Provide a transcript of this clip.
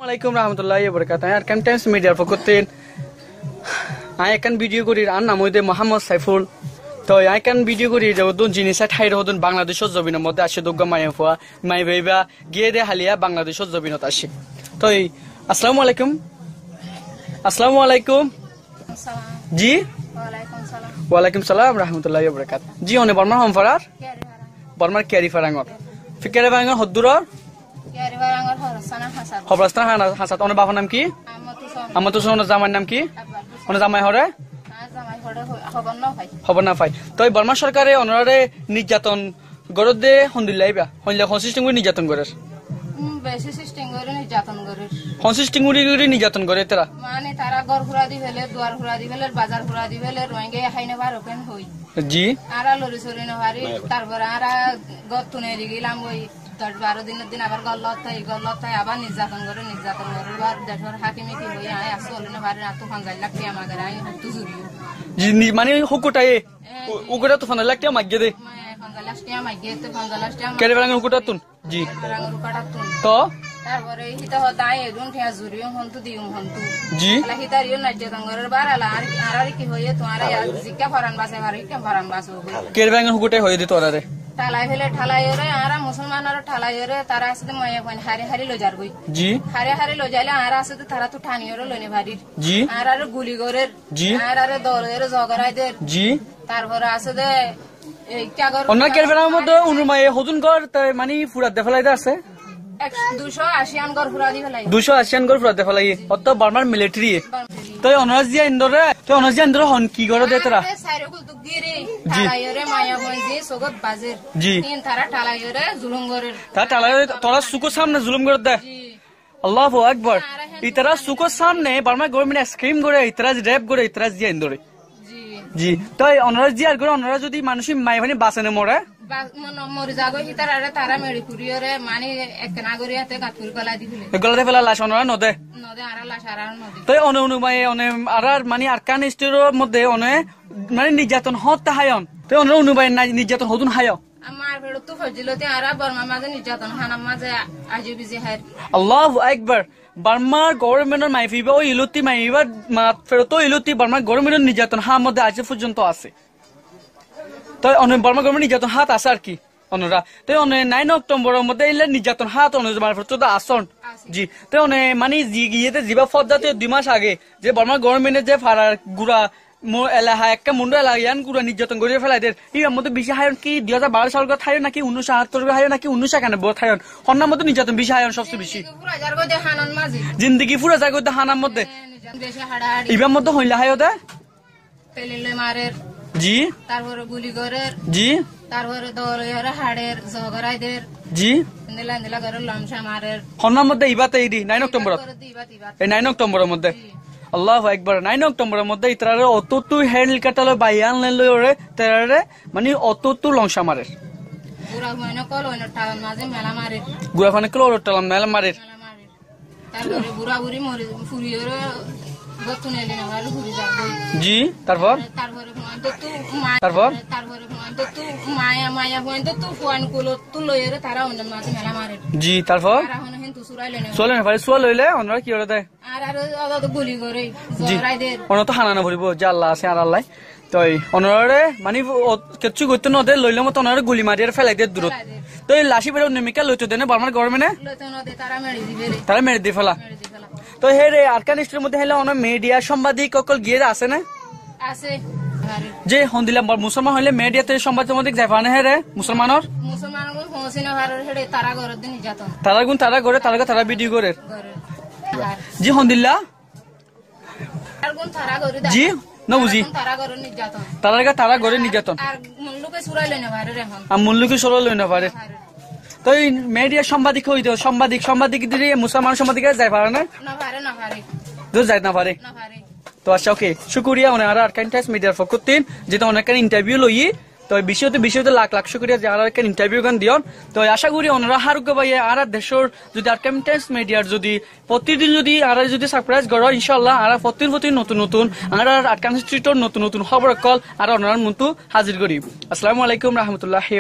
Assalamualaikum warahmatullahi wabarakatuh. Arkan Times Media Fokutin. Akan video kuri an namoide Muhammad Saiful. তো icon video করি যদুন জিনিসা ঠাইর হদুন বাংলাদেশের জমিনের মধ্যে আসে দোগ্গা মাইফা মাই ভাইবা গিয়ে দে হালিয়া বাংলাদেশের জমিনত আসে তো আসসালামু আলাইকুম জি ওয়ালাইকুম সালাম রাহমাতুল্লাহি ওয়া বারাকাতুহু জি one বর্মার হোমফারার বর্মার carry ফারাঙ্গর ফিকারে Bengal হদ্দুরর carry ফারাঙ্গর হবরাস্তান হাসাত one বাবার নাম কি আমতু সোনা জামার নাম কি ওনে জামাই হরে খবর না পাই তো বর্মা সরকারে অনারে নির্যাতন গড় দে হন্দিল্লাইবা হইলা কনসিস্টেন্ট করে নির্যাতন করে বেশি সিস্টেম করে নির্যাতন করে কনসিস্টেন্ট করে নির্যাতন করে তারা মানে তারা ঘর ঘুরা দি ফেলে দুয়ার ঘুরা দি ফেলে বাজার ঘুরা দি ফেলে রোহিঙ্গা খাইনে বার ওপেন হই জি আরা লরি সরি না পারি তারপর আরা গত তুনে গেলাম ওই 10-12 দিনের দিন আবার গল্লতাই আবার নির্যাতন করে বার দেশের হাকিমে কি হই আয় আসলে না পারে না তো 50 লাখ টাকা আমাদের আই হতু জুরিও জি মানে হুকুটাই উগড়া তো 50 লাখ টাকা মাগগে দে 50 লাখ টাকা মাগগে তো 50 লাখ টাকা কেরে বাঙ্গা হুকুটা তুন জি তো তারপরে হিতা হদাই এগুন ঠিয়া জুরিও হন্তু দিউম হন্তু জি লা হিতারিও নির্যাতন করে বারালা আর কি হইয়ে তোমারে জিকা ফরান বাসে মারি কে ফরান বাসো কেরে বাঙ্গা হুকুটাই হই দি তোরারে ঠালাই ফেলে ঠালাই রে আরা মুসলমানরা ঠালাই রে তারা আসতে ময়া কোন হারি লজার গই জি হারি লজাইলে আরা আসতে তারা তো ঠানিয়র লনে ভারির জি আরা রে গুলি গরের জি আরা রে দরের জগরাইদের জি তারপর আসতে এই কাগর অন্য কেরবেলার মধ্যে অনুমায়ে হজুন কর মানে ফুরাত দেফালাইতে আছে 280 আন গর ফুরা দি ফেলাই 280 আন গর ফুরাত দেফালাই অত বার্মার মিলিটারি তো অনার্স দিয়া ইন্দরে তো অনার্স দিয়া ইন্দরে হন কি করে দে তোরা সাইরে কুল তো গিরে ঠালাইরে মায়া বঞ্জি সগত বাজের জি তিন তারা ঠালাইরে জুলুম গরের তা ঠালাইরে তোরা সুকো সামনে জুলুম করে দে আল্লাহু আকবার ইতরা সুকো সামনে বার্মা গভর্নমেন্ট স্কিম করে ইতরা রেপ করে ইতরা দিয়া ইন্দরে জি তো অনার্স দিয়া করে অনার্স যদি মানুষ মাইভানি বাসনে মরে মরে যাগো হিতারে তারা মেড়ি কুরিয়রে মানে এক নাগরিয়াতে গাতুল গলা দি ফেলে গলাতে ফেলা লাশ অনারা নদে আরা লাশ আরা নদে তো অনুমায়ে আরার মানে আরকান স্টের মধ্যে অনে মানে নির্যাতন হত হায়ন তো অনুমায়ে নির্যাতন হদুন হায় আমার ফেরত তো ফজিলতে আরা বর্মা মাঝে নির্যাতন হানাম মাঝে আজি বিজি হায় আল্লাহু আকবার বার্মার গভর্নমেন্টের মাইফিবা ও ইলুতি মাইবা ফেরত ইলুতি বার্মার গভর্নমেন্টের নির্যাতন হা মধ্যে আজ পর্যন্ত আছে তো বার্মা গভর্নমেন্ট নির্যাতন হাত আছে আর কি অনরা তো 9 অক্টোবরের মধ্যে এলে নির্যাতন হাত আসন জি তো মানে গিয়েতে জিবা ফদ্দাতে 2 মাস আগে যে বার্মা গভর্নমেন্টের যে ফারার গুড়া এলাহা একটা মুন্ডা এলাহান গুড়া নির্যাতন করে ফেলাইদের এর মধ্যে বেশি হায়ন কি 2012 সাল থায় নাকি 1978 হায়ন নাকি 1991 থায়ন হন্নার মধ্যে নির্যাতন বেশি হায়ন সবচেয়ে বেশি জিন্দগি পুরা জায়গা হানার মধ্যে ইবার মধ্যে হইলা হায় ওদের মারের জি তারপরে গুলি করে জি তারপরে দলের হাড়ের জগরাইদের জি নিলা করে লমসা মারের হন্নার মধ্যে ইবাতে ইদি 9 অক্টোবর এই 9 অক্টোবরের মধ্যে আল্লাহু আকবার 9 অক্টোবরের মধ্যে ইতরারে অততু হেন্ডল কাটালে বাইয়ান লইলে ওরে তেরারে মানে অততু লমসা মারের পুরা মনে কল ওনা টাল মাঝে মেলা মারের গুয়া ফানে কল ওর টাল মেলা মারের তারপরে বুড়া বুড়ি মরে ফুরিয়রে জি তারপর জি তারপর চলে না চুয়া লইলে অন্যরা কি করে দেয় তো হানা না ভরিব যে আল্লাহ আছে আর আল্লাহ তো অনরে মানে কিছু করতে নদে লইলে মতো অনরে গুলি মারিয়ে ফেলাই দিয়ে দূরত তো এই লাশি বেরো নেমিকা লইতে দেনে বার্মার গভর্নমেন্টে তারা মেরে দিয়ে ফেলা তো হে রে আরকান স্টের মধ্যে হেলে অনেক মিডিয়া সাংবাদিক অকল গিয়ে আছে না আছে যে হন্দিলা মুসলমান হইলে মিডিয়াতে সাংবাদিক যাই পানে হে রে মুসলমানর তারা করে তারা ভিডিও করে জি হন্দিল্লা জি না বুঝি তারা করে নির্যাতন আর মুল্লুকে সরাই লই না পারে তো মিডিয়া সাংবাদিক হইতো সাংবাদিক দিলে মুসলমান সাংবাদিক যাই পারে না যাই না পারে তো আচ্ছা ওকে শুক্রিয়া ওনারা আরকান টাইমস মিডিয়ার ফকুতিন যেটা অনেক ইন্টারভিউ লই তো বিষয়তে লাখ শুক্রিয়া যে আর একটা ইন্টারভিউ গান দিয়ন তো আশা করি ওনারা হারুক ভাইয়ে আর দেশের যদি আরকান টাইমস মিডিয়ার যদি প্রতিদিন যদি সারপ্রাইজ করো ইনশাআল্লাহ আর প্রতিদিন নতুন আর আরকান স্ট্রিটর নতুন খবর কল আর ওনার মতো হাজির করি আসসালামু আলাইকুম রাহমাতুল্লাহি